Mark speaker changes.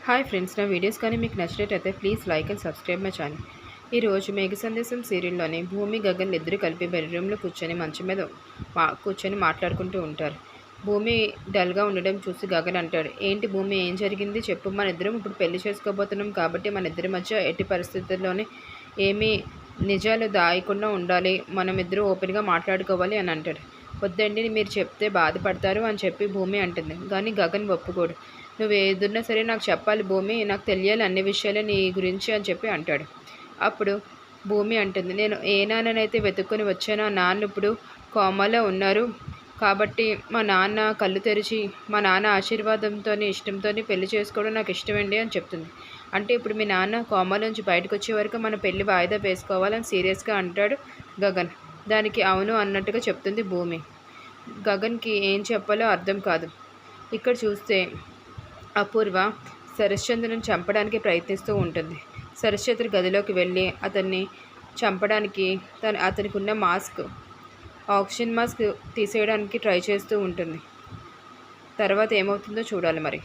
Speaker 1: Hi friends, నా videos కానీ మీకు నచ్చినట్టయితే please like and subscribe my channel. ఈరోజు మేఘ సందేశం సీరియల్లోని భూమి గగన్ ఇద్దరు కలిపి బెడ్రూమ్లో కూర్చొని మంచం మీద కూర్చొని మాట్లాడుకుంటూ ఉంటారు. భూమి డల్గా ఉండడం చూసి గగన్ అంటాడు, ఏంటి భూమి, ఏం జరిగింది చెప్పు. మన ఇద్దరం ఇప్పుడు పెళ్లి చేసుకోబోతున్నాం కాబట్టి మన ఇద్దరి మధ్య ఎట్టి పరిస్థితుల్లోనే ఏమీ నిజాలు దాయకుండా ఉండాలి, మనం ఇద్దరు ఓపెన్గా మాట్లాడుకోవాలి అని అంటాడు. వద్దండి, మీరు చెప్తే బాధపడతారు అని చెప్పి భూమి అంటుంది. కానీ గగన్ ఒప్పుకోడు. నువ్వు ఏదున్నా సరే నాకు చెప్పాలి భూమి, నాకు తెలియాలి అన్ని విషయాలు నీ గురించి అని చెప్పి అంటాడు. అప్పుడు భూమి అంటుంది, నేను ఏ నాన్ననైతే వెతుక్కొని వచ్చానో నాన్న ఇప్పుడు కోమాలో ఉన్నారు కాబట్టి మా నాన్న కళ్ళు తెరిచి మా నాన్న ఆశీర్వాదంతో ఇష్టంతో పెళ్లి చేసుకోవడం నాకు ఇష్టమండి అని చెప్తుంది. అంటే ఇప్పుడు మీ నాన్న కోమాలోంచి బయటకు వచ్చే వరకు మన పెళ్లి వాయిదా వేసుకోవాలని సీరియస్గా అంటాడు గగన్. దానికి అవును అన్నట్టుగా చెప్తుంది భూమి. గగన్కి ఏం చెప్పాలో అర్థం కాదు. ఇక్కడ చూస్తే అపూర్వ శరశ్చంద్రను చంపడానికి ప్రయత్నిస్తూ ఉంటుంది. శరశ్చంద్ర గదిలోకి వెళ్ళి అతన్ని చంపడానికి అతనికి ఉన్న ఆక్సిజన్ మాస్క్ తీసేయడానికి ట్రై చేస్తూ ఉంటుంది. తర్వాత ఏమవుతుందో చూడాలి మరి.